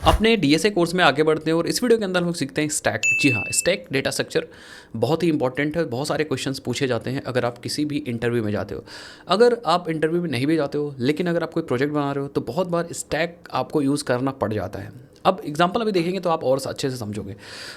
अपने DSA course में आगे बढ़ते हैं और इस वीडियो के अंदर हम लोग सीखते हैं स्टैक। जी हाँ, स्टैक डेटा स्ट्रक्चर बहुत ही इंपॉर्टेंट है। बहुत सारे क्वेश्चंस पूछे जाते हैं अगर आप किसी भी इंटरव्यू में जाते हो। अगर आप इंटरव्यू में नहीं भी जाते हो लेकिन अगर आप कोई प्रोजेक्ट बना रहे हो तो बहुत बार स्टैक आपको यूज़ करना पड़ जाता है। अब एग्जांपल अभी देखेंगे तो आप और अच्छे से समझोगे।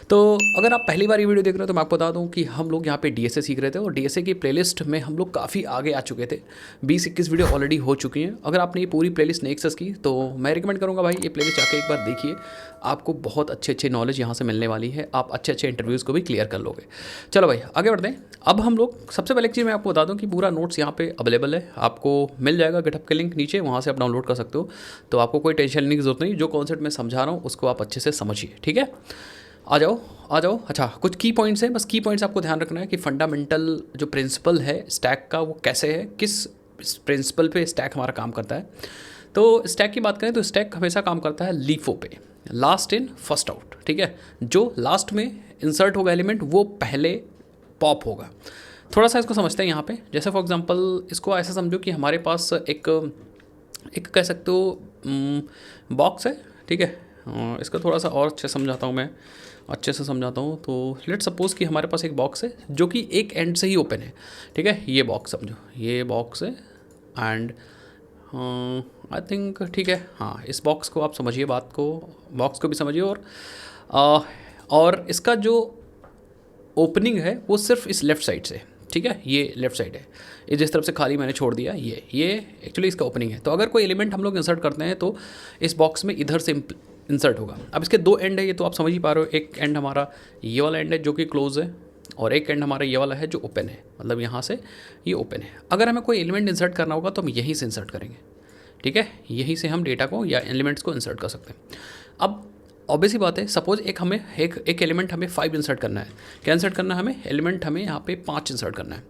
तो अगर आप पहली बार ये वीडियो देख रहे हो तो मैं आपको बता दूं कि हम लोग यहाँ पे डीएसए सीख रहे थे और डीएसए की प्लेलिस्ट में हम लोग काफ़ी आगे आ चुके थे। 20-21 वीडियो ऑलरेडी हो चुकी हैं। अगर आपने ये पूरी प्लेलिस्ट नहीं एक्सेस की तो मैं रिकमेंड करूँगा भाई ये प्लेलिस्ट जाके एक बार देखिए। आपको बहुत अच्छे नॉलेज यहाँ से मिलने वाली है। आप अच्छे इंटरव्यूज़ को भी क्लियर कर लोगे। चलो भाई आगे बढ़ते हैं। अब हम लोग सबसे पहले एक चीज़ मैं आपको बता दूं कि पूरा नोट्स यहाँ पे अवेलेबल है। आपको मिल जाएगा गिटहब के लिंक नीचे, वहाँ से आप डाउनलोड कर सकते हो। तो आपको कोई टेंशन लेने की जरूरत नहीं। जो कॉन्सेप्ट मैं समझा रहा हूँ उसको आप अच्छे से समझिए, ठीक है। आ जाओ। अच्छा, कुछ की पॉइंट्स हैं, बस की पॉइंट्स आपको ध्यान रखना है कि फंडामेंटल जो प्रिंसिपल है स्टैक का वो कैसे है, किस प्रिंसिपल पे स्टैक हमारा काम करता है। तो स्टैक की बात करें तो स्टैक हमेशा काम करता है लीफो पे, लास्ट इन फर्स्ट आउट, ठीक है। जो लास्ट में इंसर्ट होगा एलिमेंट वो पहले पॉप होगा। थोड़ा सा इसको समझते हैं यहाँ पे। जैसे फॉर एग्जांपल इसको ऐसा समझो कि हमारे पास एक कह सकते हो बॉक्स है, ठीक है। इसका थोड़ा सा और अच्छे समझाता हूँ मैं, अच्छे से समझाता हूँ। तो लेट सपोज़ कि हमारे पास एक बॉक्स है जो कि एक एंड से ही ओपन है, ठीक है। ये बॉक्स समझो, ये बॉक्स है एंड आई थिंक ठीक है। हाँ, इस बॉक्स को आप समझिए, बात को बॉक्स को भी समझिए और इसका जो ओपनिंग है वो सिर्फ इस लेफ़्ट साइड से, ठीक है। ये लेफ़्ट साइड है, ये जिस तरफ से खाली मैंने छोड़ दिया ये एक्चुअली इसका ओपनिंग है। तो अगर कोई एलिमेंट हम लोग इंसर्ट करते हैं तो इस बॉक्स में इधर से इंसर्ट होगा। अब इसके दो एंड है, ये तो आप समझ ही पा रहे हो। एक एंड हमारा ये वाला एंड है जो कि क्लोज है और एक एंड हमारा ये वाला है जो ओपन है, मतलब यहाँ से ये ओपन है। अगर हमें कोई एलिमेंट इंसर्ट करना होगा तो हम यहीं से इंसर्ट करेंगे, ठीक है। यहीं से हम डेटा को या एलिमेंट्स को इंसर्ट कर सकते हैं। अब ऑब्वियस ही बात है, सपोज एक एलिमेंट हमें 5 इंसर्ट करना है। क्या इंसर्ट करना है हमें? एलिमेंट हमें यहाँ पे 5 इंसर्ट करना है।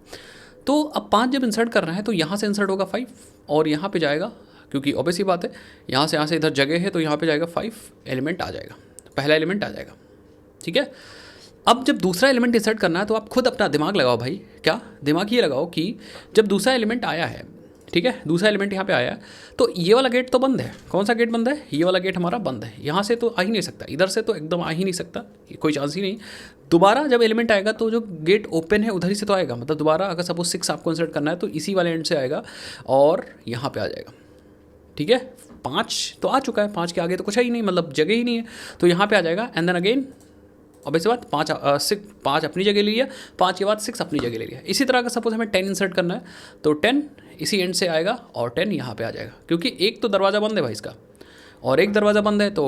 तो अब 5 जब इंसर्ट करना है तो यहाँ से इंसर्ट होगा 5 और यहाँ पे जाएगा, क्योंकि ऑब्वियस ही बात है यहाँ से इधर जगह है तो यहाँ पे जाएगा 5 एलिमेंट आ जाएगा, पहला एलिमेंट आ जाएगा, ठीक है। अब जब दूसरा एलिमेंट इंसर्ट करना है तो आप खुद अपना दिमाग लगाओ भाई। क्या दिमाग? ये लगाओ कि जब दूसरा एलिमेंट आया है, ठीक है, दूसरा एलिमेंट यहाँ पे आया है तो ये वाला गेट तो बंद है। कौन सा गेट बंद है? ये वाला गेट हमारा बंद है। यहाँ से तो आ ही नहीं सकता, इधर से तो एकदम आ ही नहीं सकता, कोई चांस ही नहीं। दोबारा जब एलिमेंट आएगा तो जो गेट ओपन है उधर ही से तो आएगा। मतलब दोबारा अगर सपोज 6 आपको इंसर्ट करना है तो इसी वाले एंड से आएगा और यहाँ पे आ जाएगा, ठीक है। 5 तो आ चुका है, 5 के आगे तो कुछ है ही नहीं, मतलब जगह ही नहीं है, तो यहाँ पे आ जाएगा। एंड देन अगेन ऑब्वियस बात 5 अपनी जगह ले लिया, 5 के बाद 6 अपनी जगह ले लिया। इसी तरह अगर सपोज हमें 10 इंसर्ट करना है तो 10 इसी एंड से आएगा और 10 यहाँ पे आ जाएगा, क्योंकि एक तो दरवाज़ा बंद है भाई इसका और एक दरवाज़ा बंद है। तो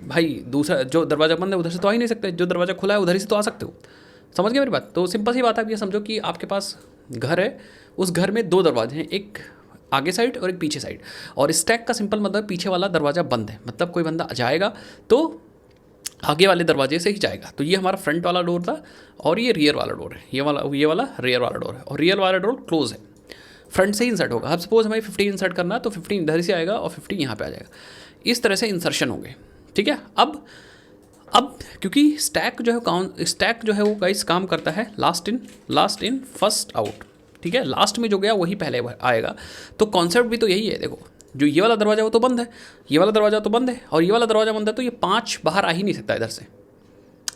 भाई दूसरा जो दरवाज़ा बंद है उधर से तो आ ही नहीं सकते, जो दरवाज़ा खुला है उधर ही से तो आ सकते हो। समझ गए मेरी बात? तो सिंपल सी बात है, आप ये समझो कि आपके पास घर है, उस घर में 2 दरवाजे हैं, एक आगे साइड और एक पीछे साइड। और स्टैक का सिंपल मतलब पीछे वाला दरवाज़ा बंद है, मतलब कोई बंदा जाएगा तो आगे वाले दरवाजे से ही जाएगा। तो ये हमारा फ्रंट वाला डोर था और ये रियर वाला डोर है, ये वाला रियर वाला डोर है और रियर वाला डोर क्लोज है, फ्रंट से ही इंसर्ट होगा। अब सपोज हमें 15 इंसर्ट करना है तो 15 इधर से आएगा और 15 यहाँ पे आ जाएगा। इस तरह से इंसर्शन होंगे, ठीक है। अब क्योंकि स्टैक जो है वो गाइस काम करता है लास्ट इन फर्स्ट आउट, ठीक है। लास्ट में जो गया वही पहले आएगा। तो कॉन्सेप्ट भी तो यही है। देखो, जो ये वाला दरवाज़ा वो तो बंद है, ये वाला दरवाज़ा तो बंद है और ये वाला दरवाज़ा बंद है, तो ये 5 बाहर आ ही नहीं सकता इधर से,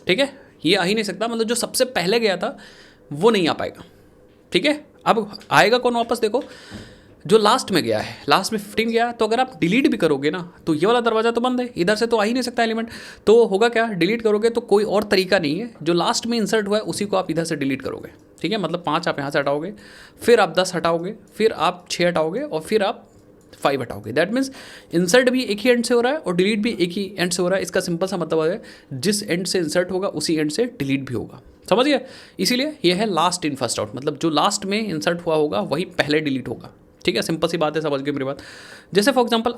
ठीक है। ये आ ही नहीं सकता, मतलब जो सबसे पहले गया था वो नहीं आ पाएगा, ठीक है। अब आएगा कौन वापस? देखो, जो लास्ट में गया है, लास्ट में 15 गया, तो अगर आप डिलीट भी करोगे ना तो ये वाला दरवाज़ा तो बंद है, इधर से तो आ ही नहीं सकता एलिमेंट। तो होगा क्या? डिलीट करोगे तो कोई और तरीका नहीं है, जो लास्ट में इंसर्ट हुआ है उसी को आप इधर से डिलीट करोगे, ठीक है। मतलब 5 आप यहाँ से हटाओगे, फिर आप 10 हटाओगे, फिर आप 6 हटाओगे और फिर आप 5 हटाओगे। दैट मीन्स इंसर्ट भी एक ही एंड से हो रहा है और डिलीट भी एक ही एंड से हो रहा है। इसका सिंपल सा मतलब है जिस एंड से इंसर्ट होगा उसी एंड से डिलीट भी होगा। समझ गए? इसीलिए यह है लास्ट इन फर्स्ट आउट, मतलब जो लास्ट में इंसर्ट हुआ होगा वही पहले डिलीट होगा, ठीक है। सिंपल सी बात है, समझ गए मेरी बात? जैसे फॉर एग्जाम्पल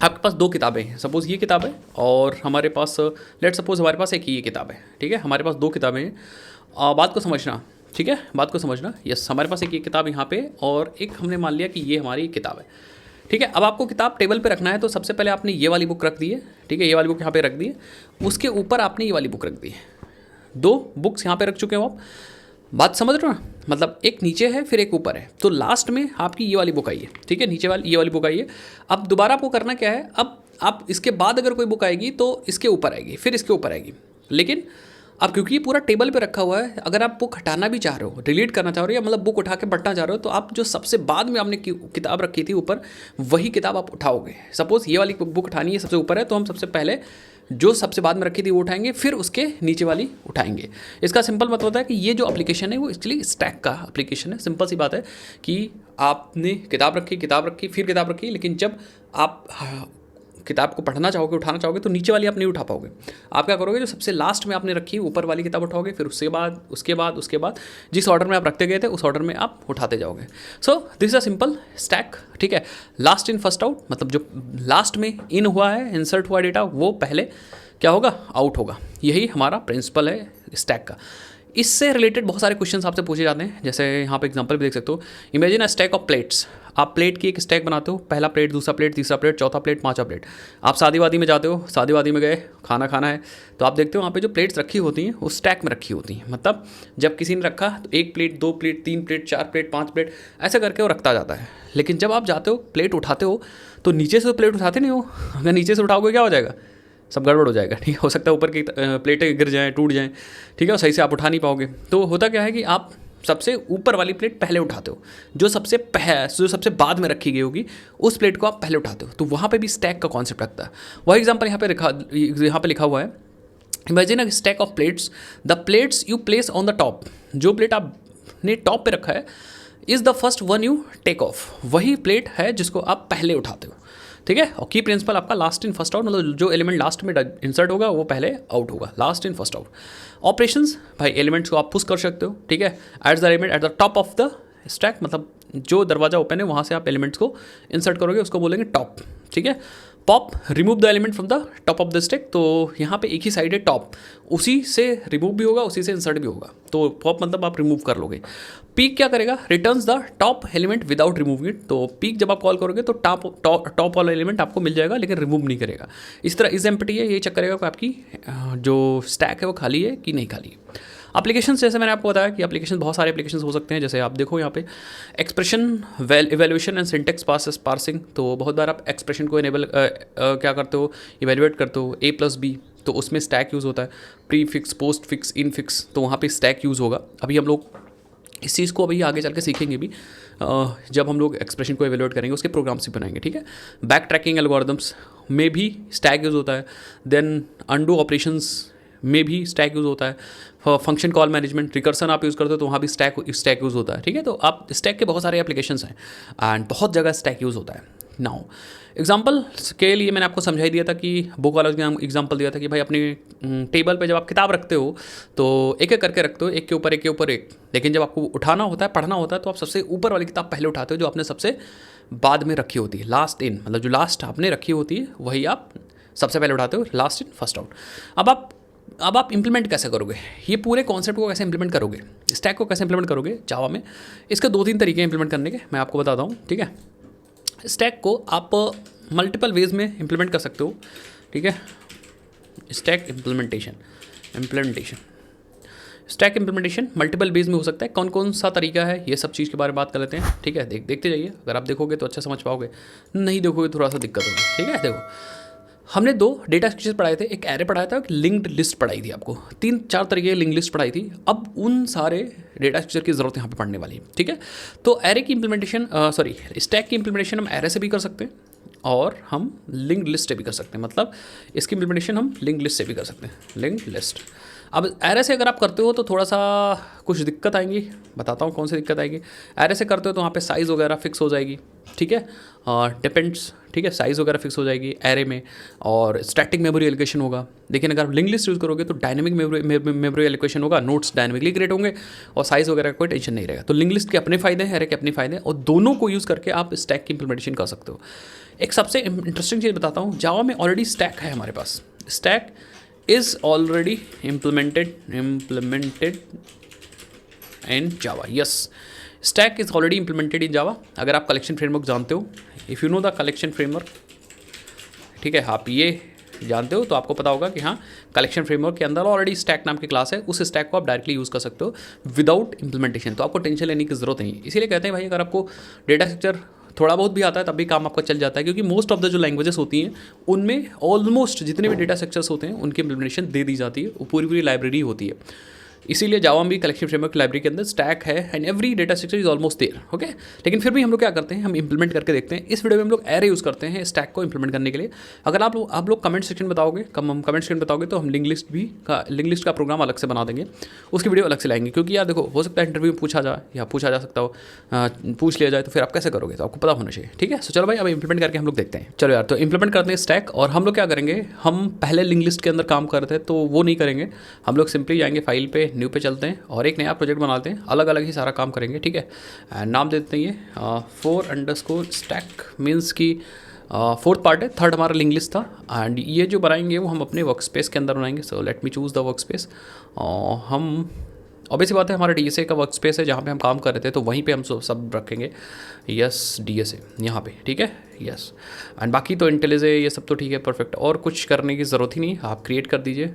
आपके पास 2 किताबें हैं, सपोज ये किताब है और हमारे पास लेट सपोज हमारे पास एक ये किताब है, ठीक है। हमारे पास 2 किताबें हैं। बात को समझना, ठीक है, बात को समझना। यस, हमारे पास एक ये किताब यहाँ पे और एक हमने मान लिया कि ये हमारी किताब है, ठीक है। अब आपको किताब टेबल पे रखना है तो सबसे पहले आपने ये वाली बुक रख दी है, ठीक है, ये वाली बुक यहाँ पे रख दी है, उसके ऊपर आपने ये वाली बुक रख दी है। 2 बुक्स यहाँ पे रख चुके हो आप। बात समझ रहे हो ना? मतलब एक नीचे है फिर एक ऊपर है, तो लास्ट में आपकी ये वाली बुक आई है, ठीक है, नीचे वाली ये वाली बुक आई है। अब दोबारा आपको करना क्या है? अब आप इसके बाद अगर कोई बुक आएगी तो इसके ऊपर आएगी, फिर इसके ऊपर आएगी। लेकिन अब क्योंकि ये पूरा टेबल पे रखा हुआ है, अगर आप बुक हटाना भी चाह रहे हो, डिलीट करना चाह रहे हो, या मतलब बुक उठा के पढ़ना चाह रहे हो, तो आप जो सबसे बाद में आपने किताब रखी थी ऊपर, वही किताब आप उठाओगे। सपोज ये वाली बुक उठानी है, सबसे ऊपर है, तो हम सबसे पहले जो सबसे बाद में रखी थी वो उठाएंगे, फिर उसके नीचे वाली उठाएंगे। इसका सिंपल मतलब होता है कि ये जो एप्लीकेशन है वो एक्चुअली स्टैक का एप्लीकेशन है। सिंपल सी बात है कि आपने किताब रखी, फिर किताब रखी, लेकिन जब आप किताब को पढ़ना चाहोगे, उठाना चाहोगे, तो नीचे वाली आप नहीं उठा पाओगे। आप क्या करोगे, जो सबसे लास्ट में आपने रखी ऊपर वाली किताब उठाओगे, फिर उसके बाद जिस ऑर्डर में आप रखते गए थे उस ऑर्डर में आप उठाते जाओगे। So this is a simple stack, ठीक है। लास्ट इन फर्स्ट आउट, मतलब जो लास्ट में इन हुआ है, इंसर्ट हुआ डेटा, वो पहले क्या होगा, आउट होगा। यही हमारा प्रिंसिपल है स्टैक का। इससे रिलेटेड बहुत सारे क्वेश्चन आपसे पूछे जाते हैं, जैसे यहाँ पे एग्जांपल भी देख सकते हो। Imagine a stack of plates. आप प्लेट की एक स्टैक बनाते हो, पहला प्लेट, दूसरा प्लेट, तीसरा प्लेट, चौथा प्लेट, पांचवा प्लेट। आप शादी वादी में जाते हो, शादी वादी में गए, खाना खाना है, तो आप देखते हो वहाँ पे जो प्लेट्स रखी होती हैं वो स्टैक में रखी होती हैं। मतलब जब किसी ने रखा तो 1 plate, 2 plate, 3 plate, 4 plate, 5 plate, ऐसा करके वो रखता जाता है। लेकिन जब आप जाते हो प्लेट उठाते हो, तो नीचे से तो प्लेट उठाते नहीं हो। अगर नीचे से उठाओगे क्या हो जाएगा, सब गड़बड़ हो जाएगा, ठीक है। हो सकता है ऊपर की प्लेटें गिर जाएँ, टूट जाएँ, ठीक है, और सही से आप उठा नहीं पाओगे। तो होता क्या है कि आप सबसे ऊपर वाली प्लेट पहले उठाते हो, जो सबसे बाद में रखी गई होगी उस प्लेट को आप पहले उठाते हो। तो वहाँ पे भी स्टैक का कॉन्सेप्ट लगता है। वही एग्जांपल यहाँ पे लिखा हुआ है। Imagine a stack of plates, the plates you place on the top. जो प्लेट आपने टॉप पे रखा है, is the first one you take off. वही प्लेट है जिसको आप पहले उठाते हो, ठीक है। और की प्रिंसिपल आपका लास्ट इन फर्स्ट आउट, मतलब जो एलिमेंट लास्ट में इंसर्ट होगा वो पहले आउट होगा, last in first out. Operations, भाई एलिमेंट्स को आप पुश कर सकते हो, ठीक है। At the element at the top of the stack, मतलब जो दरवाजा ओपन है वहाँ से आप एलिमेंट्स को इंसर्ट करोगे, उसको बोलेंगे टॉप, ठीक है। Pop, remove the element from the top of the stack. तो यहाँ पे एक ही साइड है टॉप, उसी से रिमूव भी होगा, उसी से इंसर्ट भी होगा। तो पॉप मतलब आप रिमूव कर लोगे। पीक क्या करेगा, returns the top element without removing it. तो पीक जब आप कॉल करोगे तो टॉप वाला एलिमेंट आपको मिल जाएगा, लेकिन रिमूव नहीं करेगा। इस तरह इज एम्प्टी है, ये चेक करेगा कि आपकी जो स्टैक है वो खाली है कि नहीं खाली है। एप्लीकेशन, जैसे मैंने आपको बताया कि एप्लीकेशन, बहुत सारे एप्लीकेशन हो सकते हैं। जैसे आप देखो यहाँ पे expression evaluation and syntax parsing. तो बहुत बार आप एक्सप्रेशन को इनेबल क्या करते हो, इवेल्यूएट करते हो, A+B, तो उसमें स्टैक यूज़ होता है। Pre fix, post fix, in fix, तो वहाँ पे स्टैक यूज़ होगा। अभी हम लोग इस चीज़ को अभी आगे चल के सीखेंगे भी, जब हम लोग एक्सप्रेशन को एवेल्यूएट करेंगे, उसके प्रोग्राम्स भी बनाएंगे, ठीक है। बैक ट्रैकिंग एल्गोरिदम्स में भी स्टैक यूज़ होता है। देन अंडू ऑपरेशंस में भी स्टैक यूज़ होता है। फंक्शन कॉल मैनेजमेंट, रिकर्सन आप यूज़ करते हो तो वहाँ भी स्टैक यूज़ होता है, ठीक है। तो आप स्टैक के बहुत सारे एप्लीकेशंस हैं एंड बहुत जगह स्टैक यूज़ होता है। नाउ एग्जाम्पल के लिए मैंने आपको समझाई दिया था कि बुक वाला एग्जाम्पल दिया था कि भाई अपनी टेबल पे जब आप किताब रखते हो तो एक एक करके रखते हो, एक के ऊपर एक के ऊपर एक। लेकिन जब आपको उठाना होता है, पढ़ना होता है, तो आप सबसे ऊपर वाली किताब पहले उठाते हो, जो आपने सबसे बाद में रखी होती है, लास्ट इन, मतलब जो लास्ट आपने रखी होती है वही आप सबसे पहले उठाते हो, लास्ट इन फर्स्ट आउट। अब आप इंप्लीमेंट कैसे करोगे, ये पूरे कॉन्सेप्ट को कैसे इंप्लीमेंट करोगे, स्टैक को कैसे इंप्लीमेंट करोगे जावा में, इसके 2-3 तरीके इंप्लीमेंट करने के मैं आपको बताता हूँ, ठीक है। स्टैक को आप मल्टीपल वेज में इंप्लीमेंट कर सकते हो, ठीक है। Stack implementation stack implementation multiple ways में हो सकता है। कौन कौन सा तरीका है, ये सब चीज़ के बारे में बात कर लेते हैं, ठीक है। देखते जाइए, अगर आप देखोगे तो अच्छा समझ पाओगे, नहीं देखोगे थोड़ा सा दिक्कत होगी, ठीक है। देखो, हमने 2 डेटा स्ट्रक्चर पढ़ाए थे, एक एरे पढ़ाया था, एक लिंक्ड लिस्ट पढ़ाई थी आपको, 3-4 तरीके की लिंक्ड लिस्ट पढ़ाई थी। अब उन सारे डेटा स्ट्रक्चर की ज़रूरत यहाँ पे पढ़ने वाली है, ठीक है। तो एरे की इंप्लीमेंटेशन, स्टैक की इंप्लीमेंटेशन हम एरे से भी कर सकते हैं और हम लिंक्ड लिस्ट से भी कर सकते हैं। मतलब इसकी इंप्लीमेंटेशन हम लिंक्ड लिस्ट से भी कर सकते हैं, लिंक्ड लिस्ट। अब एरे से अगर आप करते हो तो थोड़ा सा कुछ दिक्कत आएंगी, बताता हूँ कौन सी दिक्कत आएगी। एरे से करते हो तो वहाँ पे साइज़ वगैरह फिक्स हो जाएगी, ठीक है, डिपेंड्स, ठीक है, साइज़ वगैरह फिक्स हो जाएगी एरे में, और स्टैटिक मेमोरी एलोकेशन होगा। लेकिन अगर आप लिंक्ड लिस्ट यूज़ करोगे तो डायनेमिक मेमोरी एलोकेशन होगा, नोट्स डायनेमिकली क्रिएट होंगे और साइज़ वगैरह का कोई टेंशन नहीं रहेगा। तो लिंक्ड लिस्ट के अपने फ़ायदे हैं, एरे के अपने फ़ायदे हैं, और दोनों को यूज़ करके आप स्टैक की इंप्लीमेंटेशन कर सकते हो। एक सबसे इंटरेस्टिंग चीज़ बताता हूँ, जावा में ऑलरेडी स्टैक है हमारे पास। Stack is already implemented in Java. Yes, stack is already implemented in Java. अगर आप कलेक्शन फ्रेमवर्क जानते हो, if you know the collection framework, ठीक है, आप ये जानते हो तो आपको पता होगा कि हाँ, कलेक्शन फ्रेमवर्क के अंदर ऑलरेडी स्टैक नाम की क्लास है, उस स्टैक को आप डायरेक्टली यूज़ कर सकते हो विदाउट इंप्लीमेंटेशन। तो आपको टेंशन लेने की ज़रूरत नहीं। इसीलिए कहते हैं भाई, अगर आपको डेटा स्ट्रक्चर थोड़ा बहुत भी आता है तब भी काम आपका चल जाता है, क्योंकि मोस्ट ऑफ द जो लैंग्वेजेस होती हैं उनमें ऑलमोस्ट जितने भी डेटा स्ट्रक्चर्स होते हैं उनकी इम्प्लीमेंटेशन दे दी जाती है, वो पूरी पूरी लाइब्रेरी होती है। इसीलिए जावा में भी कलेक्शन फ्रेमवर्क लाइब्रेरी के अंदर स्टैक है and every data structure is almost there. Okay, लेकिन फिर भी हम लोग क्या करते हैं, हम इंप्लीमेंट करके देखते हैं। इस वीडियो में हम लोग एरे यूज़ करते हैं स्टैक को इंप्लीमेंट करने के लिए। अगर आप लोग कमेंट सेक्शन में बताओगे, कमेंट सेक्शन बताओगे तो हम लिंक लिस्ट का प्रोग्राम अलग से बना देंगे, उसकी वीडियो अलग से लाएंगे। क्योंकि यार देखो, हो सकता है इंटरव्यू में पूछा जाए या पूछा जा सकता हो, पूछ लिया जाए, तो फिर आप कैसे करोगे, तो आपको पता होना चाहिए। ठीक है, सो चलो भाई अब इंप्लीमेंट करके हम लोग देखते हैं। चलो यार, तो इंप्लीमेंट करते हैं स्टैक। और हम लोग क्या करेंगे, हम पहले लिंक लिस्ट के अंदर काम करते हैं तो वो नहीं करेंगे, हम लोग सिंपली जाएंगे फाइल पे, न्यू पे चलते हैं और एक नया प्रोजेक्ट बनाते हैं, अलग अलग ही सारा काम करेंगे। ठीक है, नाम दे देते हैं ये 4_stack मीन्स की फोर्थ पार्ट है, थर्ड हमारा लिंक लिस्ट था। एंड ये जो बनाएंगे वो हम अपने वर्क स्पेस के अंदर बनाएंगे। सो let me choose the work space. हम ऑब्वियसली बात है, हमारा DSA का वर्क स्पेस है जहाँ पे हम काम कर रहे थे, तो वहीं पे हम सब रखेंगे। यस, DSA यहाँ पे, ठीक है, यस। एंड बाकी तो IntelliJ ये सब तो ठीक है, परफेक्ट, और कुछ करने की ज़रूरत ही नहीं, आप क्रिएट कर दीजिए।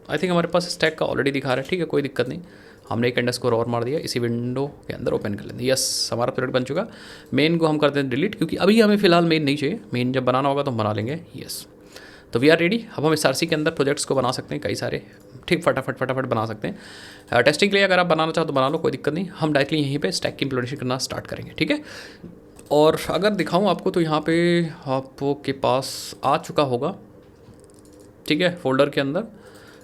आई थिंक हमारे पास स्टैक का ऑलरेडी दिखा रहा है, ठीक है, कोई दिक्कत नहीं। हमने एक अंडरस्कोर और मार दिया, इसी विंडो के अंदर ओपन कर लेंगे। यस, हमारा प्रोजेक्ट बन चुका। मेन को हम करते हैं डिलीट, क्योंकि अभी हमें फिलहाल मेन नहीं चाहिए, मेन जब बनाना होगा तो हम बना लेंगे। यस, तो वी आर रेडी। अब हम SRC के अंदर प्रोजेक्ट्स को बना सकते हैं, कई सारे, ठीक, फटाफट बना सकते हैं। टेस्टिंग के लिए अगर आप बनाना चाहो तो बना लो, कोई दिक्कत नहीं। हम डायरेक्टली यहीं पे स्टैक की इम्प्लीमेंटेशन करना स्टार्ट करेंगे, ठीक है। और अगर दिखाऊँ आपको तो यहाँ पे आपके पास आ चुका होगा, ठीक है, फोल्डर के अंदर,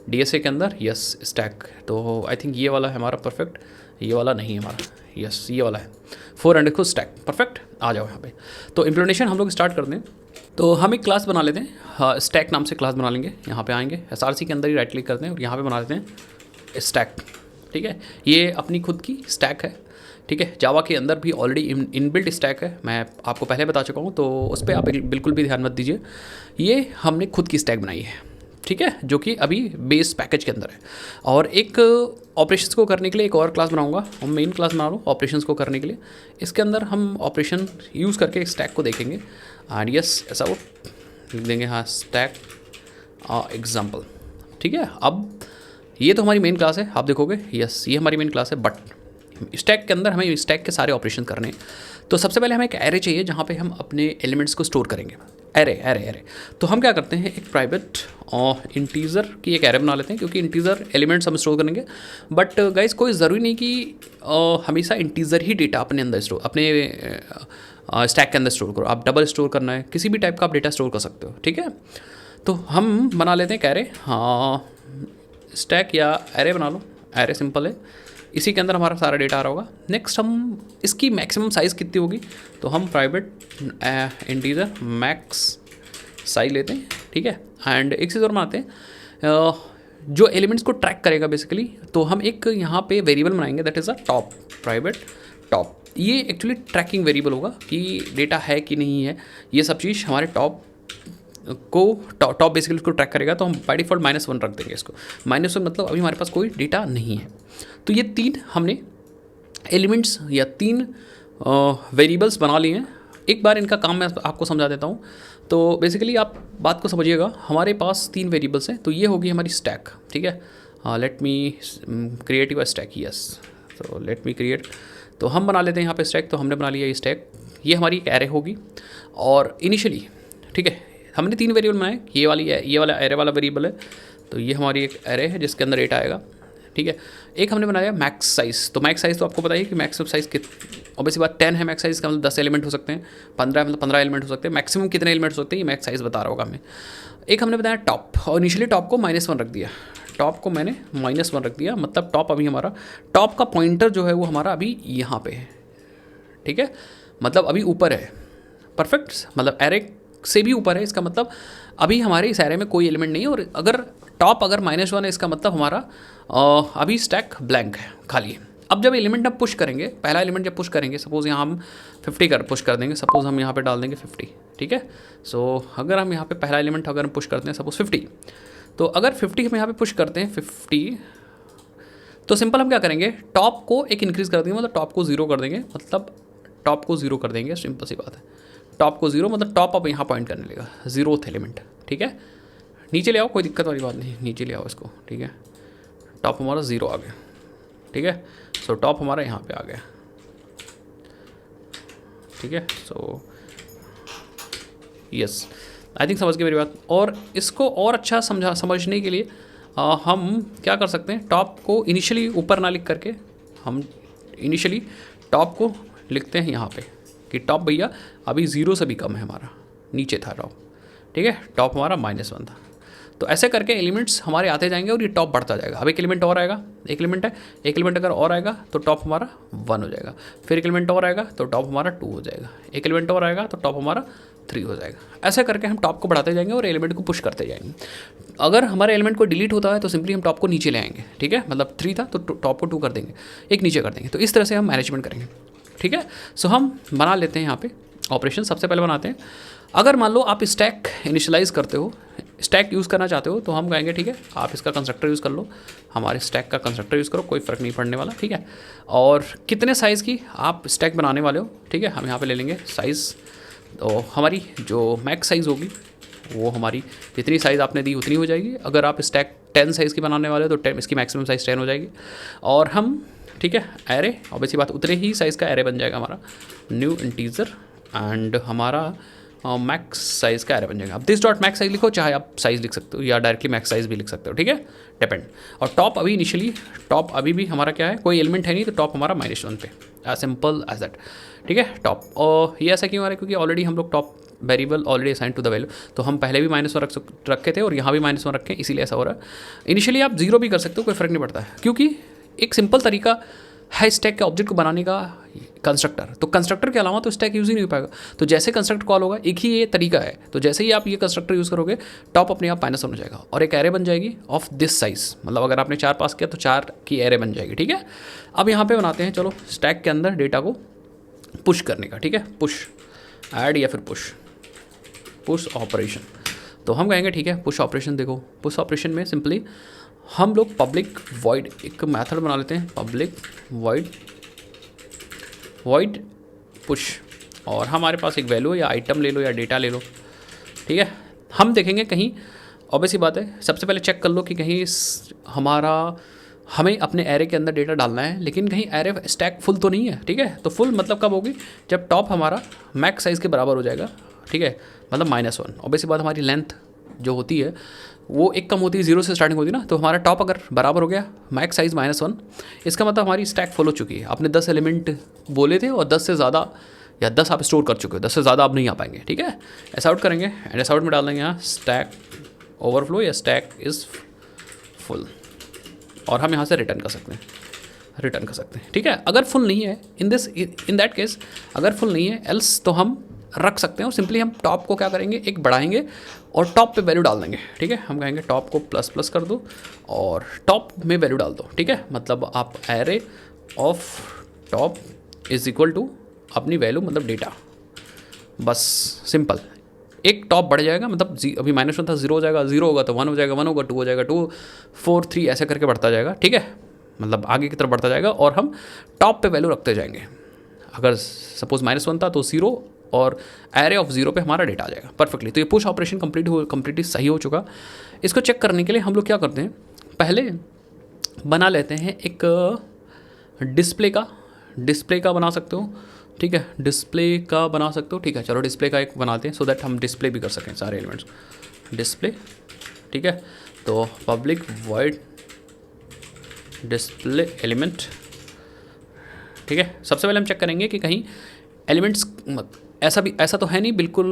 DSA के अंदर, यस, स्टैक। तो आई थिंक ये वाला है हमारा, परफेक्ट। ये वाला नहीं है हमारा, यस, ये वाला है 4_stack, परफेक्ट। आ जाओ यहाँ पे। तो इम्प्लीमेंटेशन हम लोग स्टार्ट कर दें। तो हम एक क्लास बना लेते हैं, स्टैक नाम से क्लास बना लेंगे। यहाँ पे आएंगे, SRC के अंदर ही राइट क्लिक करते हैं और यहाँ पे बना लेते हैं स्टैक, ठीक है। ये अपनी खुद की स्टैक है, ठीक है। जावा के अंदर भी ऑलरेडी इनबिल्ट स्टैक है, मैं आपको पहले बता चुका हूँ, तो उस पर आप बिल्कुल भी ध्यान मत दीजिए। ये हमने खुद की स्टैक बनाई है, ठीक है, जो कि अभी बेस पैकेज के अंदर है। और एक ऑपरेशंस को करने के लिए एक और क्लास बनाऊंगा, हम मेन क्लास बना लो ऑपरेशंस को करने के लिए। इसके अंदर हम ऑपरेशन यूज़ करके स्टैक को देखेंगे। एंड यस, ऐसा वो लिख देंगे, हाँ, स्टैक एग्जाम्पल, ठीक है। अब ये तो हमारी मेन क्लास है, आप देखोगे, यस, ये हमारी मेन क्लास है। बट स्टैक के अंदर हमें स्टैक के सारे ऑपरेशन करने हैं। तो सबसे पहले हमें एक एरे चाहिए जहाँ पे हम अपने एलिमेंट्स को स्टोर करेंगे। एरे तो हम क्या करते हैं, एक प्राइवेट इंटीजर की एक एरे बना लेते हैं, क्योंकि इंटीजर एलिमेंट्स हम स्टोर करेंगे। बट गाइस, कोई ज़रूरी नहीं कि हमेशा इंटीजर ही डेटा अपने अंदर स्टोर, अपने स्टैक के अंदर स्टोर करो। आप डबल स्टोर करना है, किसी भी टाइप का आप डेटा स्टोर कर सकते हो, ठीक है। तो हम बना लेते हैं एक एरे, हाँ, स्टैक या एरे बना लो। एरे सिंपल है, इसी के अंदर हमारा सारा डेटा आ रहा होगा। नेक्स्ट हम इसकी मैक्सिमम साइज़ कितनी होगी, तो हम प्राइवेट इंटीजर मैक्स साइज लेते हैं, ठीक है। एंड एक चीज़ और बनाते हैं, जो एलिमेंट्स को ट्रैक करेगा बेसिकली, तो हम एक यहाँ पे वेरिएबल बनाएंगे, that is a top, private top. ये एक्चुअली ट्रैकिंग वेरिएबल होगा कि डेटा है कि नहीं है, ये सब चीज़ हमारे टॉप बेसिकली उसको ट्रैक करेगा। तो हम बाय डिफ़ॉल्ट -1 रख देंगे इसको। -1 मतलब अभी हमारे पास कोई डेटा नहीं है। तो ये 3 हमने एलिमेंट्स या 3 वेरिएबल्स बना लिए हैं। एक बार इनका काम मैं आपको समझा देता हूँ। तो बेसिकली आप बात को समझिएगा, हमारे पास 3 वेरिएबल्स हैं। तो ये होगी हमारी स्टैक, ठीक है। Late me create a stack, yes, तो लेट मी क्रिएट। तो हम बना लेते हैं यहाँ पे स्टैक। तो हमने बना लिया ये स्टैक, ये हमारी एक एरे होगी। और इनिशियली, ठीक है, हमने 3 वेरिएबल बनाए, ये वाला एरे वाला वेरिएबल है। तो ये हमारी एक एरे है जिसके अंदर डेटा आएगा, ठीक है। एक हमने बनाया मैक्स साइज़। तो मैक्स साइज़ तो आपको पता ही कि मैक्सिमम साइज़ ऑब्वियसली बात 10 है। मैक्स साइज़ का मतलब 10 एलिमेंट हो सकते हैं, 15 मतलब 15 एलिमेंट हो सकते हैं। मैक्सिमम कितने एलिमेंट्स होते हैं ये मैक्स साइज़ बता रहा होगा हमें। एक हमने बताया टॉप, और इनिशियली टॉप को -1 रख दिया। टॉप को मैंने -1 रख दिया, मतलब टॉप अभी हमारा, टॉप का पॉइंटर जो है वो हमारा अभी यहाँ पे है, ठीक है, मतलब अभी ऊपर है, परफेक्ट, मतलब एरे से भी ऊपर है। इसका मतलब अभी हमारे इस एरे में कोई एलिमेंट नहीं है। और अगर टॉप अगर -1 है, इसका मतलब हमारा अभी स्टैक ब्लैंक है, खाली है। अब जब एलिमेंट हम पुश करेंगे, पहला एलिमेंट जब पुश करेंगे, सपोज़ यहाँ हम 50 पुश कर देंगे, सपोज़ हम यहाँ पे डाल देंगे 50, ठीक है। सो अगर हम यहाँ पे पहला एलिमेंट अगर हम पुश करते हैं सपोज़ 50, तो अगर 50 हम यहाँ पे पुश करते हैं 50, तो सिंपल हम क्या करेंगे, टॉप को एक इंक्रीज़ कर देंगे, मतलब टॉप को 0 कर देंगे, मतलब टॉप को 0 कर देंगे, सिंपल सी बात है। टॉप को 0 मतलब टॉप अब यहाँ पॉइंट करने लगेगा, 0th एलिमेंट, ठीक है। नीचे ले आओ, कोई दिक्कत वाली बात नहीं, नीचे ले आओ इसको, ठीक है। टॉप हमारा 0 आ गया, ठीक है। सो टॉप हमारा यहाँ पे आ गया, ठीक है। सो यस, आई थिंक समझ गए मेरी बात। और इसको और अच्छा समझने के लिए हम क्या कर सकते हैं, टॉप को इनिशियली ऊपर ना लिख करके हम इनिशियली टॉप को लिखते हैं यहाँ पे कि टॉप भैया अभी 0 से भी कम है हमारा, नीचे था टॉप, ठीक है, टॉप हमारा -1 था। तो ऐसे करके एलिमेंट्स हमारे आते जाएंगे और ये टॉप बढ़ता जाएगा। अब एक एलिमेंट और आएगा, एक एलिमेंट है, एक एलिमेंट अगर और आएगा तो टॉप हमारा 1 हो जाएगा, फिर एक एलिमेंट और आएगा तो टॉप हमारा 2 हो जाएगा, एक एलिमेंट और आएगा तो टॉप हमारा 3 हो जाएगा। ऐसे करके हम टॉप को बढ़ाते जाएंगे और एलिमेंट को पुश करते जाएंगे। अगर हमारे एलिमेंट को डिलीट होता है तो सिंपली हम टॉप को नीचे ले आएंगे, ठीक है, मतलब 3 था तो टॉप को 2 कर देंगे, एक नीचे कर देंगे। तो इस तरह से हम मैनेजमेंट करेंगे, ठीक है। सो हम बना लेते हैं यहाँ पे ऑपरेशन। सबसे पहले बनाते हैं, अगर मान लो आप स्टैक इनिशियलाइज करते हो, स्टैक यूज़ करना चाहते हो, तो हम कहेंगे ठीक है आप इसका कंस्ट्रक्टर यूज़ कर लो, हमारे स्टैक का कंस्ट्रक्टर यूज़ करो, कोई फ़र्क नहीं पड़ने वाला, ठीक है। और कितने साइज़ की आप स्टैक बनाने वाले हो, ठीक है, हम यहाँ पे ले लेंगे साइज़। तो हमारी जो मैक्स साइज़ होगी वो हमारी जितनी साइज़ आपने दी उतनी हो जाएगी। अगर आप स्टैक 10 साइज़ की बनाने वाले हो तो 10 इसकी मैक्सिमम साइज़ 10 हो जाएगी। और हम ठीक है एरे, ऑब्वियसली बात उतने ही साइज़ का एरे बन जाएगा हमारा, न्यू इंटीजर, एंड हमारा मैक्स साइज़ का एरे बन जाएगा। अब दिस डॉट मैक्स साइज़ लिखो, चाहे आप साइज़ लिख सकते हो या डायरेक्टली मैक्स साइज़ भी लिख सकते हो, ठीक है, डिपेंड। और टॉप अभी इनिशियली टॉप अभी भी हमारा क्या है, कोई एलिमेंट है नहीं, तो टॉप हमारा -1 पे, एज सिंपल एज दैट, ठीक है। टॉप, और ये ऐसा क्यों आ रहा है, क्योंकि ऑलरेडी हम लोग top variable already assign to the value, तो हम पहले भी -1 रखे थे और यहाँ भी -1 रखें, इसीलिए ऐसा हो रहा है। इनिशियली आप 0 भी कर सकते हो, कोई फ़र्क नहीं पड़ता है, क्योंकि एक सिंपल तरीका है स्टैक के ऑब्जेक्ट को बनाने का, कंस्ट्रक्टर। तो कंस्ट्रक्टर के अलावा तो स्टैक यूज़ ही नहीं हो पाएगा, तो जैसे कंस्ट्रक्टर कॉल होगा एक ही ये तरीका है, तो जैसे ही आप ये कंस्ट्रक्टर यूज़ करोगे टॉप अपने आप -1 हो जाएगा और एक एरे बन जाएगी ऑफ दिस साइज़, मतलब अगर आपने 4 पास किया तो 4 की एरे बन जाएगी, ठीक है। अब यहाँ पे बनाते हैं, चलो स्टैक के अंदर डेटा को पुश करने का, ठीक है, पुश ऐड या फिर पुश ऑपरेशन। तो हम कहेंगे ठीक है पुश ऑपरेशन, देखो पुश ऑपरेशन में सिंपली हम लोग पब्लिक वॉइड एक मेथड बना लेते हैं, पब्लिक वॉइड पुश, और हमारे पास एक वैल्यू या आइटम ले लो या डेटा ले लो, ठीक है। हम देखेंगे कहीं, ऑब्वियसली बात है, सबसे पहले चेक कर लो कि कहीं हमें अपने एरे के अंदर डेटा डालना है, लेकिन कहीं एरे स्टैक फुल तो नहीं है, ठीक है। तो फुल मतलब कब होगी, जब टॉप हमारा मैक्स साइज़ के बराबर हो जाएगा, ठीक है, मतलब -1। ऑब्वियसली बात, हमारी लेंथ जो होती है वो एक कम होती है, 0 से स्टार्टिंग होती है ना, तो हमारा टॉप अगर बराबर हो गया मैक्स साइज़ -1, इसका मतलब हमारी स्टैक फुल हो चुकी है। आपने 10 एलिमेंट बोले थे और 10 से ज़्यादा या 10 आप स्टोर कर चुके हो, 10 से ज़्यादा आप नहीं आ पाएंगे, ठीक है। ऐसा आउट करेंगे एंड ऐसा आउट में डाल देंगे यहाँ स्टैक ओवरफ्लो या स्टैक इज़ फुल, और हम यहाँ से रिटर्न कर सकते हैं, ठीक है। अगर फुल नहीं है इन दैट केस, अगर फुल नहीं है एल्स, तो हम रख सकते हैं और सिंपली हम टॉप को क्या करेंगे, एक बढ़ाएंगे और टॉप पे वैल्यू डाल देंगे, ठीक है। हम कहेंगे टॉप को ++ कर दो और टॉप में वैल्यू डाल दो, ठीक है। मतलब आप array of top is equal to अपनी वैल्यू, मतलब डेटा, बस सिंपल। एक टॉप बढ़ जाएगा, मतलब अभी -1 था, 0 हो जाएगा, 0 होगा तो 1 हो जाएगा, 1 होगा 2 हो जाएगा, 2 4 3 ऐसे करके बढ़ता जाएगा, ठीक है, मतलब आगे की तरफ बढ़ता जाएगा और हम टॉप पे वैल्यू रखते जाएंगे। अगर सपोज -1 था तो 0 और एरे ऑफ 0 पे हमारा डेटा आ जाएगा परफेक्टली। तो ये पुश ऑपरेशन कंप्लीटली सही हो चुका। इसको चेक करने के लिए हम लोग क्या करते हैं, पहले बना लेते हैं एक डिस्प्ले का बना सकते हो, ठीक है, डिस्प्ले का बना सकते हो, ठीक है। चलो डिस्प्ले का एक बनाते हैं सो दैट हम डिस्प्ले भी कर सकें सारे एलिमेंट्स, डिस्प्ले, ठीक है। तो पब्लिक वॉइड डिस्प्ले एलिमेंट, ठीक है। सबसे पहले हम चेक करेंगे कि कहीं एलिमेंट्स, ऐसा तो है नहीं बिल्कुल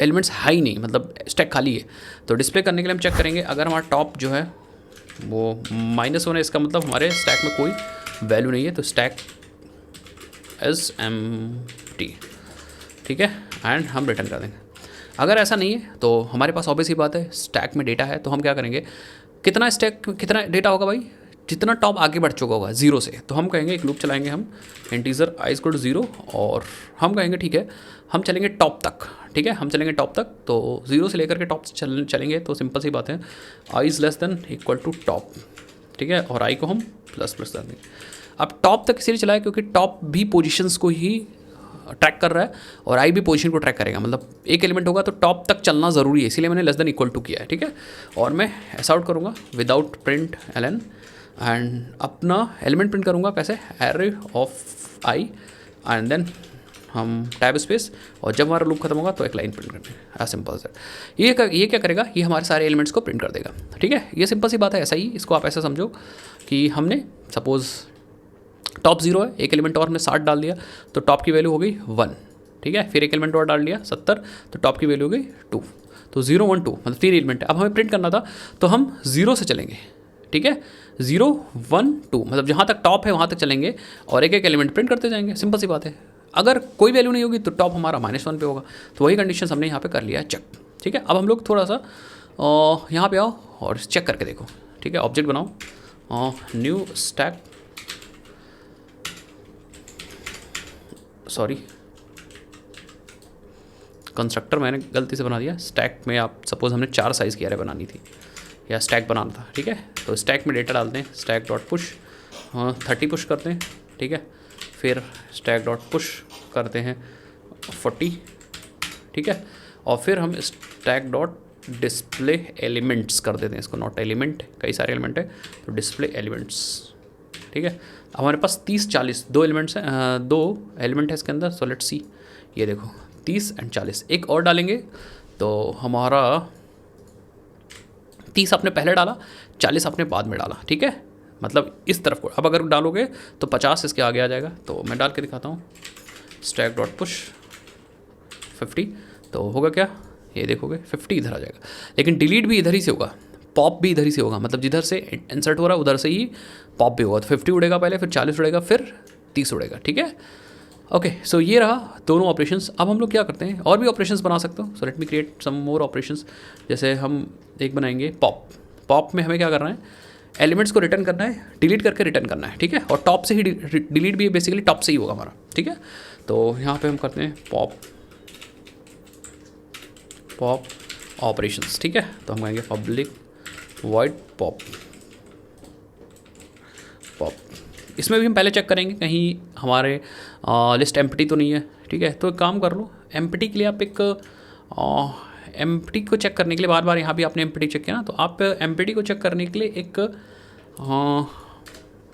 एलिमेंट्स है ही नहीं, मतलब स्टैक खाली है। तो डिस्प्ले करने के लिए हम चेक करेंगे, अगर हमारा टॉप जो है वो -1 है, इसका मतलब हमारे स्टैक में कोई वैल्यू नहीं है, तो स्टैक इज एम्प्टी, ठीक है, एंड हम रिटर्न कर देंगे। अगर ऐसा नहीं है तो हमारे पास ऑब्वियस ही बात है स्टैक में डेटा है, तो हम क्या करेंगे, कितना डेटा होगा भाई, जितना टॉप आगे बढ़ चुका होगा 0 से, तो हम कहेंगे एक लूप चलाएंगे हम, इंटीजर i = 0, और हम कहेंगे ठीक है हम चलेंगे टॉप तक, ठीक है, हम चलेंगे टॉप तक। तो 0 से लेकर के टॉप चलेंगे, तो सिंपल सी बात है i > टॉप, ठीक है, और i को हम ++ कर देंगे। अब टॉप तक इसलिए चलाए क्योंकि टॉप भी पोजीशंस को ही ट्रैक कर रहा है और i भी पोजीशन को ट्रैक करेगा, मतलब एक एलिमेंट होगा तो टॉप तक चलना ज़रूरी है, इसीलिए मैंने > किया है, ठीक है। और मैं ऐसा आउट करूँगा विदाउट प्रिंट ln, एंड अपना एलिमेंट प्रिंट करूँगा कैसे, array of i, and then हम टैब स्पेस, और जब हमारा लूप खत्म होगा तो एक लाइन प्रिंट करनी है। As simple sir. ये क्या करेगा, ये हमारे सारे एलिमेंट्स को प्रिंट कर देगा। ठीक है, ये सिंपल सी बात है। ऐसा ही इसको आप ऐसा समझो कि हमने सपोज टॉप 0 है, एक एलिमेंट और हमने 60 डाल दिया तो टॉप की वैल्यू हो गई 1। ठीक है, फिर एक एलिमेंट और डाल दिया 70 तो टॉप की वैल्यू हो गई 2। तो 0 1 2 मतलब 3 एलिमेंट है। अब हमें प्रिंट करना था तो हम 0 से चलेंगे। ठीक है, 0 1 2 मतलब जहाँ तक टॉप है वहाँ तक चलेंगे और एक एक एलिमेंट प्रिंट करते जाएंगे। सिंपल सी बात है। अगर कोई वैल्यू नहीं होगी तो टॉप हमारा -1 पे होगा। तो वही कंडीशन हमने यहाँ पे कर लिया है चेक। ठीक है, अब हम लोग थोड़ा सा यहाँ पे आओ और चेक करके देखो। ठीक है, ऑब्जेक्ट बनाओ, न्यू स्टैक, सॉरी कंस्ट्रक्टर मैंने गलती से बना दिया। स्टैक में आप सपोज हमने 4 साइज़ की एरे बनानी थी या स्टैक बनाना था। ठीक है, तो स्टैक में डेटा डालते हैं, स्टैक डॉट पुश 30 पुश करते हैं। ठीक है, फिर स्टैक डॉट पुश करते हैं 40। ठीक है, और फिर हम स्टैक डॉट डिस्प्ले एलिमेंट्स कर देते हैं इसको, नॉट एलिमेंट, कई सारे एलिमेंट है तो डिस्प्ले एलिमेंट्स। ठीक है, अब हमारे पास 30 40 2 एलिमेंट्स हैं, 2 एलिमेंट है इसके अंदर। सो लेट्स सी, ये देखो 30 और 40, एक और डालेंगे तो हमारा 30 आपने पहले डाला, 40 आपने बाद में डाला। ठीक है, मतलब इस तरफ को अब अगर डालोगे तो 50 इसके आगे आ जाएगा। तो मैं डाल के दिखाता हूँ, स्टैक डॉट पुश 50, तो होगा क्या, ये देखोगे 50 इधर आ जाएगा। लेकिन डिलीट भी इधर ही से होगा, पॉप भी इधर ही से होगा, मतलब जिधर से इंसर्ट हो रहा है उधर से ही पॉप भी होगा। तो 50 उड़ेगा पहले, फिर 40 उड़ेगा, फिर 30 उड़ेगा। ठीक है, ओके। सो ये रहा दोनों ऑपरेशंस। अब हम लोग क्या करते हैं, और भी ऑपरेशंस बना सकते हो। So let me create some more operations. जैसे हम एक बनाएंगे पॉप। पॉप में हमें क्या करना है, एलिमेंट्स को रिटर्न करना है, डिलीट करके रिटर्न करना है। ठीक है, और टॉप से ही डिलीट भी बेसिकली टॉप से ही होगा हमारा। ठीक है, तो यहाँ पे हम करते हैं पॉप ऑपरेशंस। ठीक है, तो हम कहेंगे पब्लिक वॉइड पॉप। इसमें भी हम पहले चेक करेंगे कहीं हमारे लिस्ट एम्प्टी तो नहीं है। ठीक है, तो एक काम कर लो, एम्प्टी के लिए आप एक एम्प्टी को चेक करने के लिए, बार बार यहाँ भी आपने एम्प्टी चेक किया ना, तो आप एम्प्टी को चेक करने के लिए एक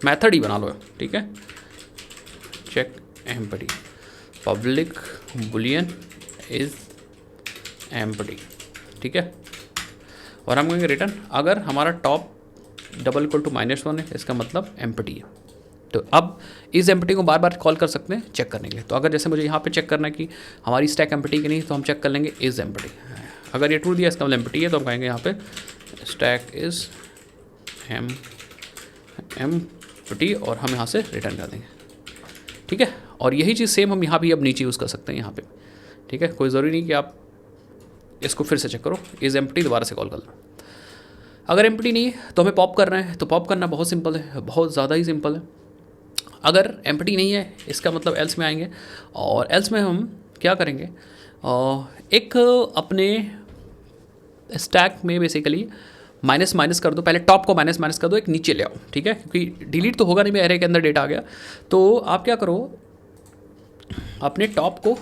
मेथड ही बना लो। ठीक है, check empty public boolean is empty. ठीक है, और हम कहेंगे रिटर्न अगर हमारा टॉप डबल इक्वल टू -1 है, इसका मतलब एम्प्टी है। तो अब इस एम्प्टी को बार बार कॉल कर सकते हैं चेक करने के लिए। तो अगर जैसे मुझे यहाँ पे चेक करना है कि हमारी स्टैक एम्प्टी की नहीं, तो हम चेक कर लेंगे इज एम्प्टी। अगर ये ट्रू दिया इसका मतलब एम्प्टी है, तो हम कहेंगे यहाँ पे स्टैक इज एम्प्टी और हम यहाँ से रिटर्न कर देंगे। ठीक है, और यही चीज़ सेम हम यहाँ भी अब नीचे यूज़ कर सकते हैं यहाँ पे। ठीक है, कोई ज़रूरी नहीं कि आप इसको फिर से चेक करो, इज एम्प्टी दोबारा से कॉल कर लो। अगर एम्प्टी नहीं है तो हमें पॉप करना है, तो पॉप करना बहुत सिंपल है, बहुत ज़्यादा ही सिंपल है। अगर एम्प्टी नहीं है इसका मतलब एल्स में आएंगे, और एल्स में हम क्या करेंगे, एक अपने स्टैक में बेसिकली माइनस कर दो, पहले टॉप को माइनस कर दो, एक नीचे ले आओ। ठीक है, क्योंकि डिलीट तो होगा नहीं, मेरे एरे के अंदर डेटा आ गया। तो आप क्या करो, अपने टॉप को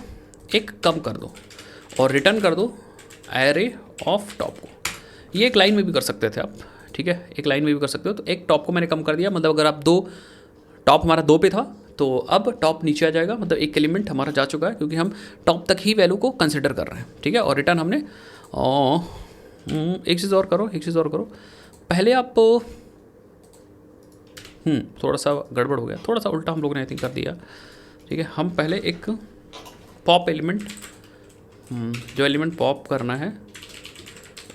एक कम कर दो और रिटर्न कर दो एरे ऑफ टॉप को। ये एक लाइन में भी कर सकते थे आप। ठीक है, एक लाइन में भी कर सकते हो। तो एक टॉप को मैंने कम कर दिया, मतलब अगर आप टॉप हमारा 2 पे था तो अब टॉप नीचे आ जाएगा, मतलब एक एलिमेंट हमारा जा चुका है, क्योंकि हम टॉप तक ही वैल्यू को कंसिडर कर रहे हैं। ठीक है, और रिटर्न हमने एक चीज़ और करो, पहले आप थोड़ा सा गड़बड़ हो गया, थोड़ा सा उल्टा हम लोगों ने आई थिंक कर दिया। ठीक है, हम पहले एक पॉप एलिमेंट, जो एलिमेंट पॉप करना है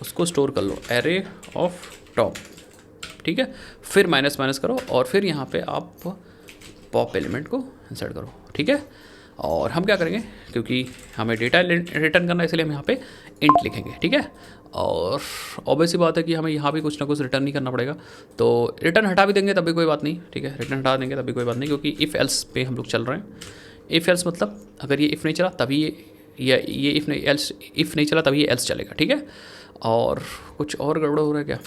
उसको स्टोर कर लो, एरे ऑफ टॉप। ठीक है, फिर माइनस करो और फिर यहाँ पे आप पॉप एलिमेंट को इंसर्ट करो। ठीक है, और हम क्या करेंगे, क्योंकि हमें डेटा रिटर्न करना है इसलिए हम यहाँ पे इंट लिखेंगे। ठीक है, और ऑब्वियस सी बात है कि हमें यहाँ भी कुछ ना कुछ रिटर्न नहीं करना पड़ेगा। तो रिटर्न हटा भी देंगे तब भी कोई बात नहीं। ठीक है, रिटर्न हटा देंगे तब भी कोई बात नहीं, क्योंकि इफ़ एल्स पे हम लोग चल रहे हैं। इफ़ एल्स मतलब अगर ये इफ़ नहीं चला तभी ये इफ़ नहीं चला तभी ये एल्स चलेगा। ठीक है, और कुछ और गड़बड़ हो रहा है क्या,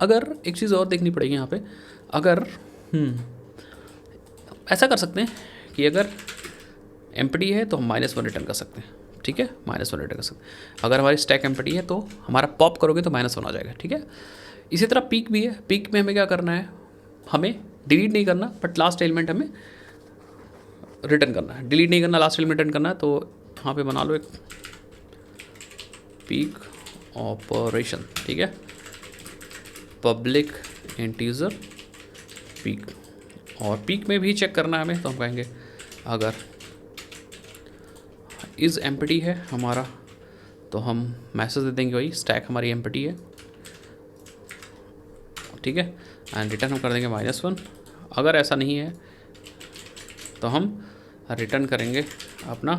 अगर एक चीज़ और देखनी पड़ेगी यहाँ पे, अगर ऐसा कर सकते हैं कि अगर एम्प्टी है तो हम -1 रिटर्न कर सकते हैं। ठीक है, -1 रिटर्न कर सकते हैं। अगर हमारी स्टैक एम्प्टी है तो हमारा पॉप करोगे तो -1 आ जाएगा। ठीक है, इसी तरह पीक भी है, पीक में हमें क्या करना है, हमें डिलीट नहीं करना बट लास्ट एलिमेंट हमें रिटर्न करना है, डिलीट नहीं करना, लास्ट एलिमेंट रिटर्न करना है। तो यहाँ पे बना लो एक पीक ऑपरेशन, ठीक है, पब्लिक इंटीजर पीक, और पीक में भी चेक करना है हमें, तो हम कहेंगे अगर इज़ एम्प्टी है हमारा तो हम मैसेज दे देंगे वही स्टैक हमारी एम्प्टी है, ठीक है, एंड रिटर्न हम कर देंगे -1। अगर ऐसा नहीं है तो हम रिटर्न करेंगे अपना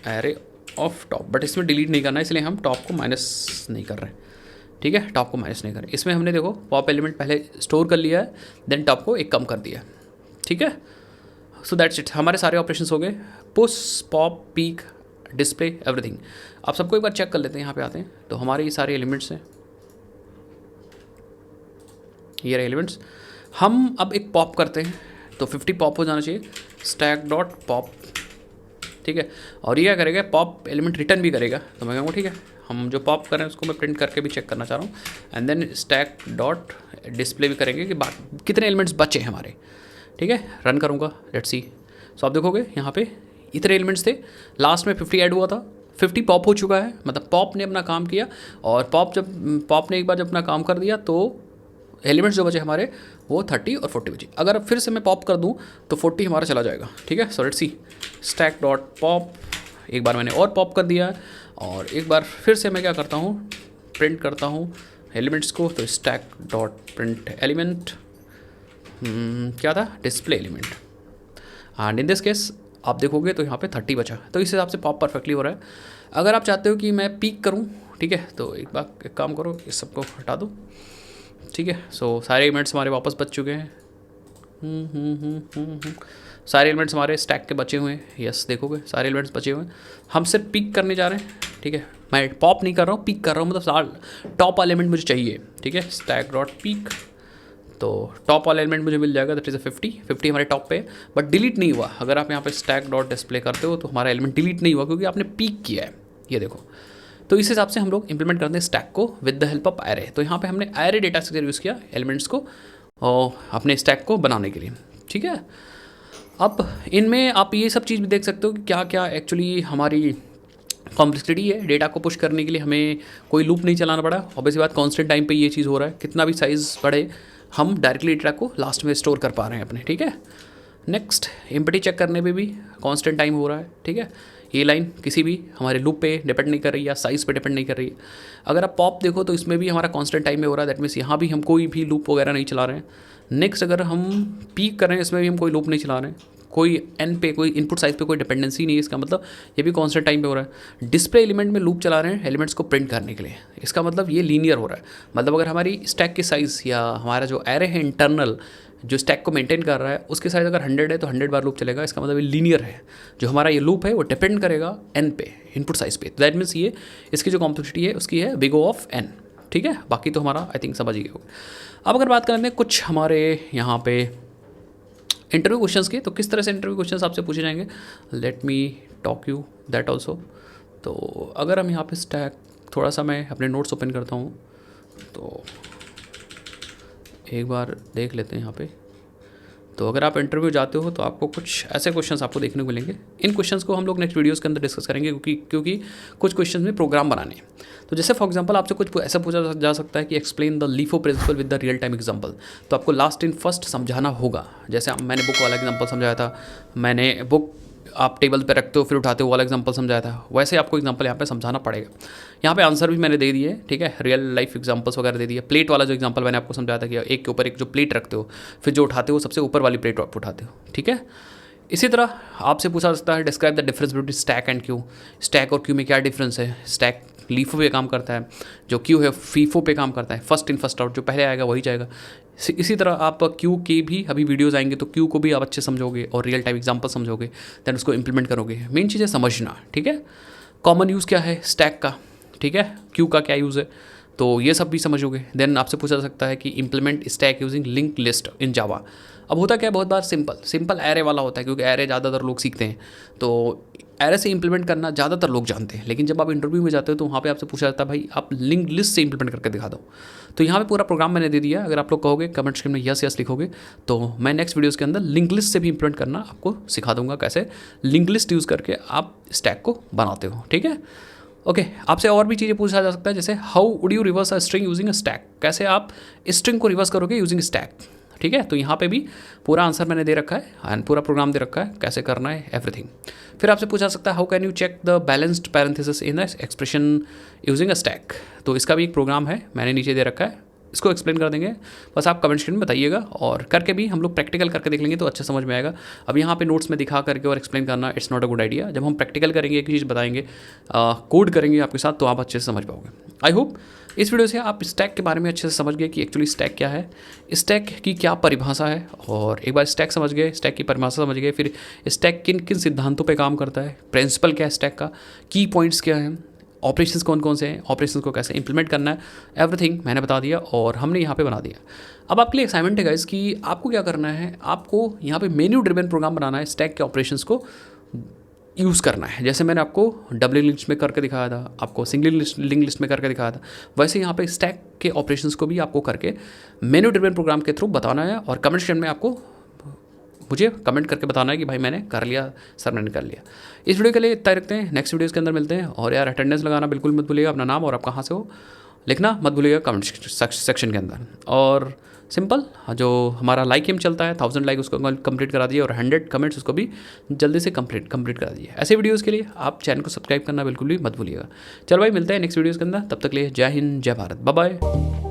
एरे ऑफ टॉप, बट इसमें डिलीट नहीं करना है इसलिए हम टॉप को माइनस नहीं कर रहे हैं, ठीक है, टॉप को माइनस नहीं कर रहे। इसमें हमने देखो पॉप एलिमेंट पहले स्टोर कर लिया है, देन टॉप को एक कम कर दिया है, ठीक है। सो दैट्स इट, हमारे सारे ऑपरेशंस हो गए, push, pop, peak, display, everything. आप सबको एक बार चेक कर लेते हैं, यहाँ पे आते हैं तो हमारे ये सारे एलिमेंट्स हैं, ये रहे एलिमेंट्स। हम अब एक पॉप करते हैं तो 50 पॉप हो जाना चाहिए, स्टैक डॉट पॉप, ठीक है, और ये क्या करेगा, पॉप एलिमेंट रिटर्न भी करेगा। तो मैं कहूँगा ठीक है, हम जो पॉप करें उसको मैं प्रिंट करके भी चेक करना चाह रहा हूँ, and then stack dot display भी करेंगे कि कितने एलिमेंट्स बचे हैं हमारे, ठीक है। रन करूँगा, लेट्स सी। सो आप देखोगे यहाँ पे इतने एलिमेंट्स थे, लास्ट में 50 ऐड हुआ था, 50 पॉप हो चुका है, मतलब पॉप ने अपना काम किया, और पॉप ने एक बार जब अपना काम कर दिया तो एलिमेंट्स जो बचे हमारे वो 30 और 40 बचे। अगर फिर से मैं पॉप कर दूं तो 40 हमारा चला जाएगा, ठीक है। So let's see, stack dot pop, एक बार मैंने और पॉप कर दिया, और एक बार फिर से मैं क्या करता हूँ, प्रिंट करता हूँ एलिमेंट्स को, तो स्टैक डॉट प्रिंट एलिमेंट, क्या था, display element, and in this case आप देखोगे तो यहाँ पे 30 बचा, तो इस हिसाब से पॉप परफेक्टली हो रहा है। अगर आप चाहते हो कि मैं पीक करूँ, ठीक है, तो एक काम करो, इस सबको हटा दो, ठीक है। सो सारे एलिमेंट्स हमारे वापस बच चुके हैं, सारे एलिमेंट्स हमारे स्टैक के बचे हुए हैं, यस देखोगे सारे एलिमेंट्स बचे हुए हैं। हम सिर्फ पिक करने जा रहे हैं, ठीक है, मैं पॉप नहीं कर रहा हूँ, पिक कर रहा हूँ, मतलब टॉप एलिमेंट मुझे चाहिए, ठीक है, स्टैक डॉट पिक, तो टॉप वाला एलिमेंट मुझे मिल जाएगा, दैट इज़ 50 हमारे टॉप पे, बट डिलीट नहीं हुआ। अगर आप यहाँ पे स्टैक डॉट डिस्प्ले करते हो तो हमारा एलिमेंट डिलीट नहीं हुआ क्योंकि आपने पिक किया है, ये देखो। तो इस हिसाब से हम लोग इंप्लीमेंट करते हैं स्टैक को with the help of array. तो यहाँ पे हमने एरे डेटा स्ट्रक्चर यूज़ किया एलिमेंट्स को और अपने स्टैक को बनाने के लिए, ठीक है। अब इनमें आप ये सब चीज़ भी देख सकते हो कि क्या क्या एक्चुअली हमारी कॉम्प्लेक्सिटी है। डेटा को पुश करने के लिए हमें कोई लूप नहीं चलाना पड़ा, ऑब्वियसली बात कांस्टेंट टाइम पे ये चीज़ हो रहा है, कितना भी साइज़ बढ़े हम डायरेक्टली डेटा को लास्ट में स्टोर कर पा रहे हैं अपने, ठीक है। नेक्स्ट एम्प्टी चेक करने पे भी कांस्टेंट टाइम हो रहा है, ठीक है। ये लाइन किसी भी हमारे लूप पे डिपेंड नहीं कर रही या साइज़ पे डिपेंड नहीं कर रही है। अगर आप पॉप देखो तो इसमें भी हमारा कांस्टेंट टाइम में हो रहा है, दैट मीन्स यहाँ भी हम कोई भी लूप वगैरह नहीं चला रहे हैं। नेक्स्ट अगर हम पीक कर रहे हैं, इसमें भी हम कोई लूप नहीं चला रहे हैं, कोई एन पे कोई इनपुट साइज पे कोई डिपेंडेंसी नहीं है, इसका मतलब ये भी कांस्टेंट टाइम पे हो रहा है। डिस्प्ले एलिमेंट में लूप चला रहे हैं एलिमेंट्स को प्रिंट करने के लिए, इसका मतलब ये लीनियर हो रहा है। मतलब अगर हमारी स्टैक की साइज़ या हमारा जो एरे है इंटरनल जो स्टैक को मेंटेन कर रहा है उसकी साइज़ अगर 100 है तो 100 बार लूप चलेगा, इसका मतलब ये लीनियर है। जो हमारा ये लूप है वो डिपेंड करेगा एन पे, इनपुट साइज पे, दैट मीन्स ये इसकी जो कॉम्प्लेक्सिटी है उसकी है बिग ओ ऑफ एन, ठीक है। बाकी तो हमारा आई थिंक समझ ही गए होगा। अब अगर बात करते हैं कुछ हमारे यहाँ पे इंटरव्यू क्वेश्चंस की, तो किस तरह से इंटरव्यू क्वेश्चंस आपसे पूछे जाएंगे, let me talk you that also. तो अगर हम यहाँ पे स्टैक थोड़ा सा मैं अपने नोट्स ओपन करता हूँ तो एक बार देख लेते हैं यहाँ पे। तो अगर आप इंटरव्यू जाते हो तो आपको कुछ ऐसे क्वेश्चंस आपको देखने को मिलेंगे। इन क्वेश्चंस को हम लोग नेक्स्ट वीडियोस के अंदर डिस्कस करेंगे क्योंकि कुछ क्वेश्चंस में प्रोग्राम बनाने हैं। तो जैसे फॉर एग्जांपल आपसे कुछ ऐसा पूछा जा सकता है कि explain the LIFO principle with the real time example, तो आपको लास्ट इन फर्स्ट समझाना होगा। जैसे मैंने बुक वाला एग्जांपल समझाया था, मैंने बुक आप टेबल पे रखते हो फिर उठाते हो वाला एग्जांपल समझाया था, वैसे आपको एग्जांपल यहाँ पे समझाना पड़ेगा। यहाँ पे आंसर भी मैंने दे दिए, ठीक है, रियल लाइफ एग्जांपल्स वगैरह दे दिए। प्लेट वाला जो एग्जांपल मैंने आपको समझाया था कि एक के ऊपर एक जो प्लेट रखते हो फिर जो उठाते हो सबसे ऊपर वाली प्लेट आप उठाते हो, ठीक है। इसी तरह आपसे पूछा जा सकता है describe the difference between stack and Q, stack और क्यू में क्या डिफरेंस है। स्टैक लीफो पे काम करता है, जो क्यू है फीफो पे काम करता है, फर्स्ट इन फर्स्ट आउट, जो पहले आएगा वही जाएगा। इसी तरह आप क्यू के भी अभी वीडियोस आएंगे तो क्यू को भी आप अच्छे समझोगे और रियल टाइम एग्जांपल समझोगे, देन उसको इंप्लीमेंट करोगे। मेन चीज़ है समझना, ठीक है। कॉमन यूज़ क्या है स्टैक का, ठीक है, क्यू का क्या यूज़ है, तो ये सब भी समझोगे। देन आपसे पूछा जा सकता है कि implement stack using link list in Java. अब होता क्या है, बहुत बार सिंपल एरे वाला होता है, क्योंकि एरे ज़्यादातर लोग सीखते हैं। तो एरे से इंप्लीमेंट करना ज़्यादातर लोग जानते हैं, लेकिन जब आप इंटरव्यू में जाते हो तो वहाँ पे आपसे पूछा जाता है भाई आप लिंक लिस्ट से इंप्लीमेंट करके दिखा दो। तो यहाँ पे पूरा प्रोग्राम मैंने दे दिया। अगर आप लोग कहोगे कमेंट सेक्शन में यस लिखोगे तो मैं नेक्स्ट वीडियोज़ के अंदर लिंक लिस्ट से भी इंप्लीमेंट करना आपको सिखा दूंगा, कैसे लिंक लिस्ट यूज़ करके आप स्टैक को बनाते हो। ठीक है, ओके। आपसे और भी चीज़ें पूछा जा सकता है, जैसे how would you reverse a string using a stack, कैसे आप स्ट्रिंग को रिवर्स करोगे यूजिंग स्टैक। ठीक है, तो यहाँ पे भी पूरा आंसर मैंने दे रखा है एंड पूरा प्रोग्राम दे रखा है कैसे करना है एवरीथिंग। फिर आपसे पूछा सकता है how can you check the balanced parenthesis in the expression using a stack, तो इसका भी एक प्रोग्राम है मैंने नीचे दे रखा है, इसको एक्सप्लेन कर देंगे। बस आप कमेंट सेक्शन में बताइएगा और करके भी हम लोग प्रैक्टिकल करके देख लेंगे तो अच्छा समझ में आएगा। अब यहाँ पे नोट्स में दिखा करके और एक्सप्लेन करना it's not a good idea. जब हम प्रैक्टिकल करेंगे, एक चीज़ बताएंगे, कोड करेंगे आपके साथ, तो आप अच्छे से समझ पाओगे। आई होप इस वीडियो से आप स्टैक के बारे में अच्छे से समझ गए कि एक्चुअली स्टैक क्या है, स्टैक की क्या परिभाषा है, और एक बार स्टैक समझ गए, स्टैक की परिभाषा समझ गए, फिर स्टैक किन किन सिद्धांतों पे काम करता है, प्रिंसिपल क्या है स्टैक का, की पॉइंट्स क्या हैं, ऑपरेशंस कौन कौन से हैं, ऑपरेशंस को कैसे इंप्लीमेंट करना है, एवरीथिंग मैंने बता दिया और हमने यहाँ पे बना दिया। अब आपके लिए असाइनमेंट है गाइस कि आपको क्या करना है, आपको यहाँ पे मेन्यू ड्रिवन प्रोग्राम बनाना है, स्टैक के ऑपरेशंस को यूज़ करना है। जैसे मैंने आपको डबल लिस्ट में करके दिखाया था, आपको सिंगल लिंक लिस्ट में करके दिखाया था, वैसे यहाँ पे स्टैक के ऑपरेशंस को भी आपको करके मेन्यू ड्रिवन प्रोग्राम के थ्रू बताना है। और कमेंट सेक्शन में आपको मुझे कमेंट करके बताना है कि भाई मैंने कर लिया सर, मैंने कर लिया। इस वीडियो के लिए इतना रखते हैं, नेक्स्ट वीडियोज़ के अंदर मिलते हैं। और यार अटेंडेंस लगाना बिल्कुल मत भूलिएगा, अपना नाम और आप कहाँ से हो लिखना मत भूलिएगा कमेंट सेक्शन के अंदर। और सिंपल जो हमारा लाइक एम चलता है 1000 लाइक उसको कंप्लीट करा दिए और 100 कमेंट्स उसको भी जल्दी से कंप्लीट करा दिए। ऐसे वीडियोज़ के लिए आप चैनल को सब्सक्राइब करना बिल्कुल भी मत भूलिएगा। चलो भाई मिलते हैं नेक्स्ट वीडियोज़ के अंदर, तब तक लिए जय हिंद जय भारत, बाय बाय।